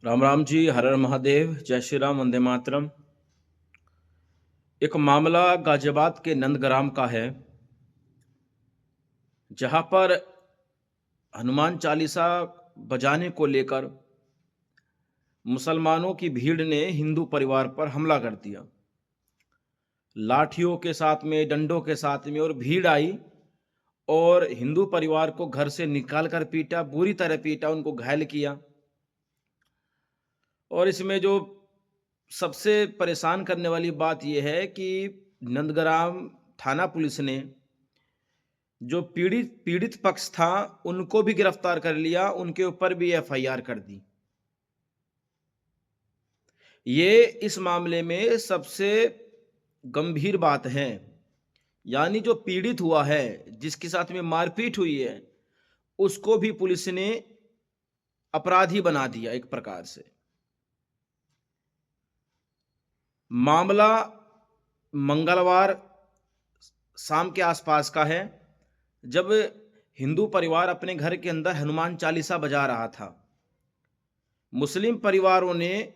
राम राम जी, हर हर महादेव, जय श्री राम, वंदे मातरम। एक मामला गाजियाबाद के नंदग्राम का है, जहां पर हनुमान चालीसा बजाने को लेकर मुसलमानों की भीड़ ने हिंदू परिवार पर हमला कर दिया। लाठियों के साथ में, डंडों के साथ में, और भीड़ आई और हिंदू परिवार को घर से निकाल कर पीटा, बुरी तरह पीटा, उनको घायल किया। और इसमें जो सबसे परेशान करने वाली बात यह है कि नंदग्राम थाना पुलिस ने जो पीड़ित पक्ष था उनको भी गिरफ्तार कर लिया, उनके ऊपर भी एफआईआर कर दी। ये इस मामले में सबसे गंभीर बात है। यानी जो पीड़ित हुआ है, जिसके साथ में मारपीट हुई है, उसको भी पुलिस ने अपराधी बना दिया एक प्रकार से। मामला मंगलवार शाम के आसपास का है, जब हिंदू परिवार अपने घर के अंदर हनुमान चालीसा बजा रहा था। मुस्लिम परिवारों ने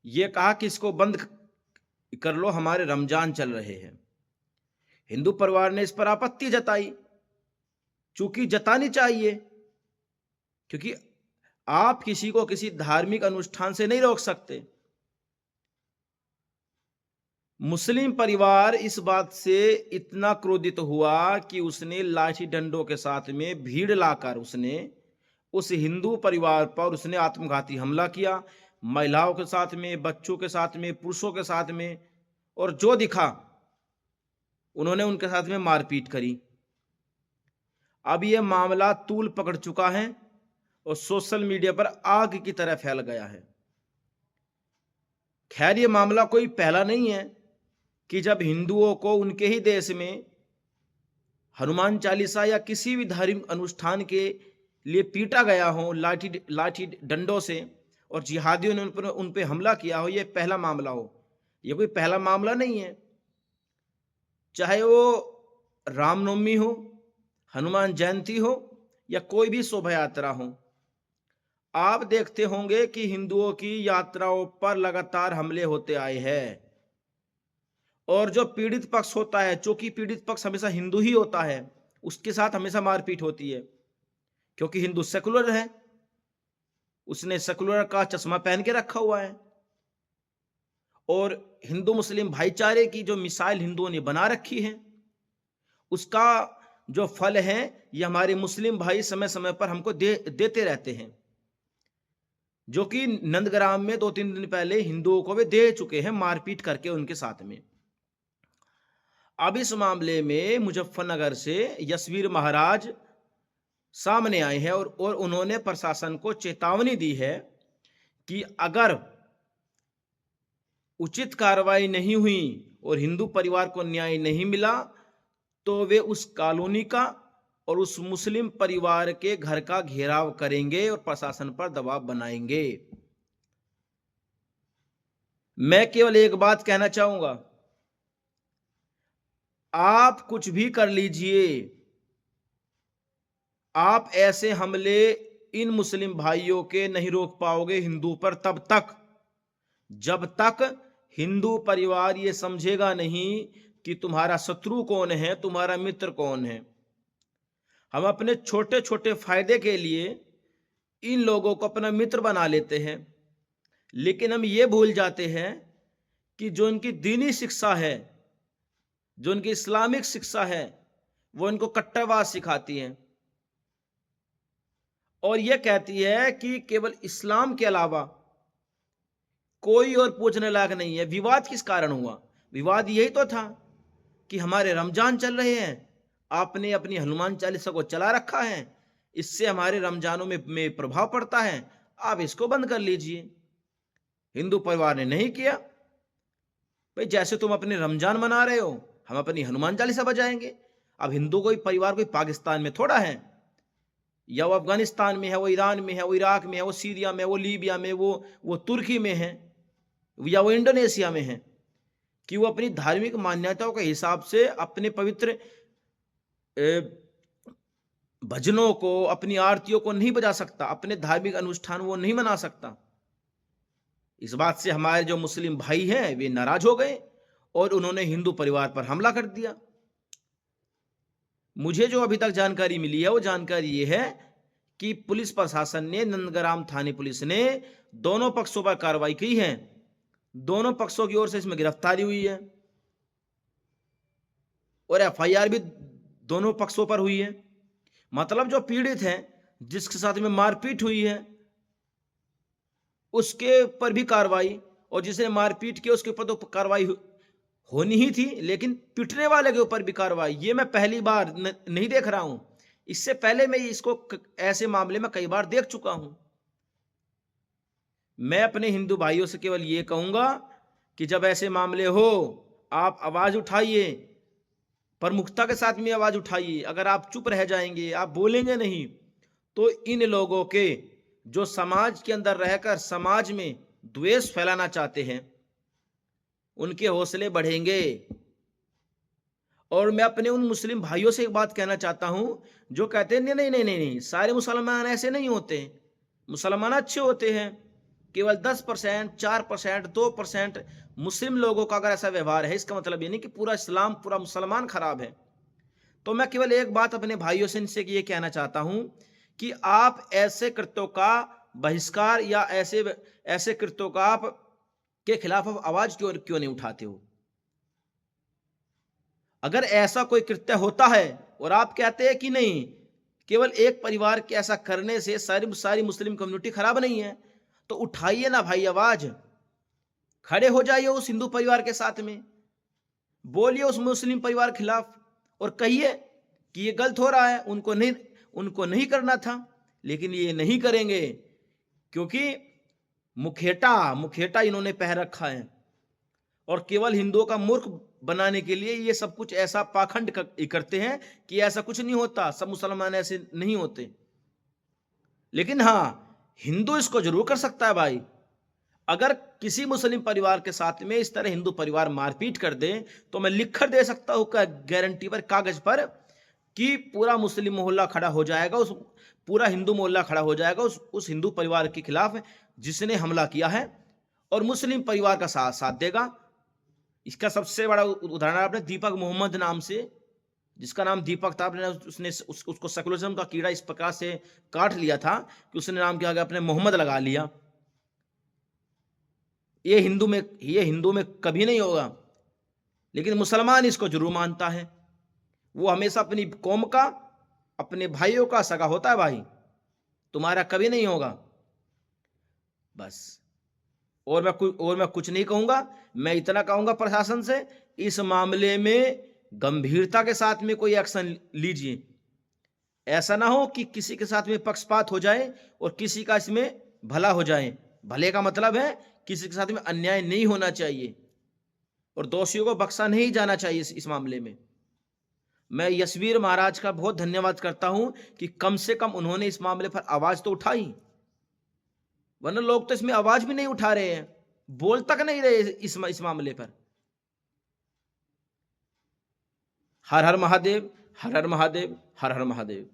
यह कहा कि इसको बंद कर लो, हमारे रमजान चल रहे हैं। हिंदू परिवार ने इस पर आपत्ति जताई, चूंकि जतानी चाहिए, क्योंकि आप किसी को किसी धार्मिक अनुष्ठान से नहीं रोक सकते। मुस्लिम परिवार इस बात से इतना क्रोधित हुआ कि उसने लाठी डंडों के साथ में भीड़ लाकर उसने उस हिंदू परिवार पर उसने आत्मघाती हमला किया। महिलाओं के साथ में, बच्चों के साथ में, पुरुषों के साथ में, और जो दिखा उन्होंने उनके साथ में मारपीट करी। अब यह मामला तूल पकड़ चुका है और सोशल मीडिया पर आग की तरह फैल गया है। खैर, यह मामला कोई पहला नहीं है कि जब हिंदुओं को उनके ही देश में हनुमान चालीसा या किसी भी धार्मिक अनुष्ठान के लिए पीटा गया हो लाठी डंडों से, और जिहादियों ने उन पे हमला किया हो। यह पहला मामला हो, यह कोई पहला मामला नहीं है। चाहे वो रामनवमी हो, हनुमान जयंती हो, या कोई भी शोभा यात्रा हो, आप देखते होंगे कि हिंदुओं की यात्राओं पर लगातार हमले होते आए हैं। और जो पीड़ित पक्ष होता है, चूंकि पीड़ित पक्ष हमेशा हिंदू ही होता है, उसके साथ हमेशा मारपीट होती है, क्योंकि हिंदू सेकुलर है। उसने सेकुलर का चश्मा पहन के रखा हुआ है, और हिंदू मुस्लिम भाईचारे की जो मिसाइल हिंदुओं ने बना रखी है, उसका जो फल है ये हमारे मुस्लिम भाई समय समय पर हमको देते रहते हैं, जो कि नंदग्राम में 2-3 दिन पहले हिंदुओं को वे दे चुके हैं, मारपीट करके उनके साथ में। अब इस मामले में मुजफ्फरनगर से यशवीर महाराज सामने आए हैं, और उन्होंने प्रशासन को चेतावनी दी है कि अगर उचित कार्रवाई नहीं हुई और हिंदू परिवार को न्याय नहीं मिला, तो वे उस कॉलोनी का और उस मुस्लिम परिवार के घर का घेराव करेंगे और प्रशासन पर दबाव बनाएंगे। मैं केवल एक बात कहना चाहूंगा, आप कुछ भी कर लीजिए, आप ऐसे हमले इन मुस्लिम भाइयों के नहीं रोक पाओगे हिंदू पर तब तक, जब तक हिंदू परिवार ये समझेगा नहीं कि तुम्हारा शत्रु कौन है, तुम्हारा मित्र कौन है। हम अपने छोटे छोटे फायदे के लिए इन लोगों को अपना मित्र बना लेते हैं, लेकिन हम ये भूल जाते हैं कि जो इनकी दीनी शिक्षा है, जो इनकी इस्लामिक शिक्षा है, वो इनको कट्टरवाद सिखाती है, और यह कहती है कि केवल इस्लाम के अलावा कोई और पूछने लायक नहीं है। विवाद किस कारण हुआ? विवाद यही तो था कि हमारे रमजान चल रहे हैं, आपने अपनी हनुमान चालीसा को चला रखा है, इससे हमारे रमजानों में प्रभाव पड़ता है, आप इसको बंद कर लीजिए। हिंदू परिवार ने नहीं किया। भाई, जैसे तुम अपने रमजान मना रहे हो, हम अपनी हनुमान चालीसा बजाएंगे। अब हिंदू कोई परिवार कोई पाकिस्तान में थोड़ा है, या वो अफगानिस्तान में है, वो ईरान में है, वो इराक में है, वो सीरिया में, वो लीबिया में, वो तुर्की में है, या वो इंडोनेशिया में है, कि वो अपनी धार्मिक मान्यताओं के हिसाब से अपने पवित्र भजनों को, अपनी आरतियों को नहीं बजा सकता, अपने धार्मिक अनुष्ठान वो नहीं मना सकता। इस बात से हमारे जो मुस्लिम भाई हैं वे नाराज हो गए और उन्होंने हिंदू परिवार पर हमला कर दिया। मुझे जो अभी तक जानकारी मिली है वो जानकारी ये है कि पुलिस प्रशासन ने, नंदग्राम थाने पुलिस ने दोनों पक्षों पर कार्रवाई की है। दोनों पक्षों की ओर से इसमें गिरफ्तारी हुई है और एफआईआर भी दोनों पक्षों पर हुई है। मतलब जो पीड़ित है, जिसके साथ में मारपीट हुई है, उसके पर भी कार्रवाई, और जिसने मारपीट की उसके ऊपर तो कार्रवाई होनी ही थी, लेकिन पिटने वाले के ऊपर भी कार्रवाई, ये मैं पहली बार नहीं देख रहा हूं। इससे पहले मैं इसको ऐसे मामले में कई बार देख चुका हूं। मैं अपने हिंदू भाइयों से केवल ये कहूंगा कि जब ऐसे मामले हो, आप आवाज उठाइए, प्रमुखता के साथ में आवाज उठाइए। अगर आप चुप रह जाएंगे, आप बोलेंगे नहीं, तो इन लोगों के जो समाज के अंदर रहकर समाज में द्वेष फैलाना चाहते हैं, उनके हौसले बढ़ेंगे। और मैं अपने उन मुस्लिम भाइयों से एक बात कहना चाहता हूं जो कहते हैं नहीं नहीं नहीं नहीं, सारे मुसलमान ऐसे नहीं होते, मुसलमान अच्छे होते हैं। केवल 10%, 4%, 2% मुस्लिम लोगों का अगर ऐसा व्यवहार है, इसका मतलब ये नहीं कि पूरा इस्लाम, पूरा मुसलमान खराब है। तो मैं केवल एक बात अपने भाइयों से इनसे ये कहना चाहता हूं कि आप ऐसे कृत्यों का बहिष्कार या ऐसे कृत्यों का आप के खिलाफ आप आवाज क्यों नहीं उठाते हो? अगर ऐसा कोई कृत्य होता है और आप कहते हैं कि नहीं, केवल एक परिवार के ऐसा करने से सारी मुस्लिम कम्युनिटी खराब नहीं है, तो उठाइए ना भाई आवाज, खड़े हो जाइए उस हिंदू परिवार के साथ में, बोलिए उस मुस्लिम परिवार के खिलाफ और कहिए कि ये गलत हो रहा है, उनको नहीं करना था। लेकिन ये नहीं करेंगे क्योंकि मुखेटा इन्होंने पहन रखा है और केवल हिंदुओं का मूर्ख बनाने के लिए ये सब कुछ ऐसा पाखंड करते हैं कि ऐसा कुछ नहीं होता, सब मुसलमान ऐसे नहीं होते। लेकिन हां, हिंदू इसको जरूर कर सकता है भाई। अगर किसी मुस्लिम परिवार के साथ में इस तरह हिंदू परिवार मारपीट कर दे, तो मैं लिख कर दे सकता हूं गारंटी पर, कागज पर, कि पूरा मुस्लिम मोहल्ला खड़ा हो जाएगा, पूरा हिंदू मोहल्ला खड़ा हो जाएगा उस हिंदू परिवार के खिलाफ जिसने हमला किया है, और मुस्लिम परिवार का साथ देगा। इसका सबसे बड़ा उदाहरण आपने दीपक मोहम्मद नाम से, जिसका नाम दीपक था, उसने उसको सेकुलरिज्म का कीड़ा इस प्रकार से काट लिया था कि उसने नाम क्या अपने मोहम्मद लगा लिया। ये हिंदू में कभी नहीं होगा, लेकिन मुसलमान इसको जरूर मानता है। वो हमेशा अपनी कौम का, अपने भाइयों का सगा होता है भाई, तुम्हारा कभी नहीं होगा। बस, और मैं कुछ नहीं कहूंगा। मैं इतना कहूंगा प्रशासन से, इस मामले में गंभीरता के साथ में कोई एक्शन लीजिए। ऐसा ना हो कि किसी के साथ में पक्षपात हो जाए और किसी का इसमें भला हो जाए। भले का मतलब है किसी के साथ में अन्याय नहीं होना चाहिए और दोषियों को बख्शा नहीं जाना चाहिए। इस मामले में मैं यशवीर महाराज का बहुत धन्यवाद करता हूं कि कम से कम उन्होंने इस मामले पर आवाज तो उठाई, वरना लोग तो इसमें आवाज भी नहीं उठा रहे हैं, बोल तक नहीं रहे इस मामले पर। हर हर महादेव, हर हर महादेव, हर हर महादेव।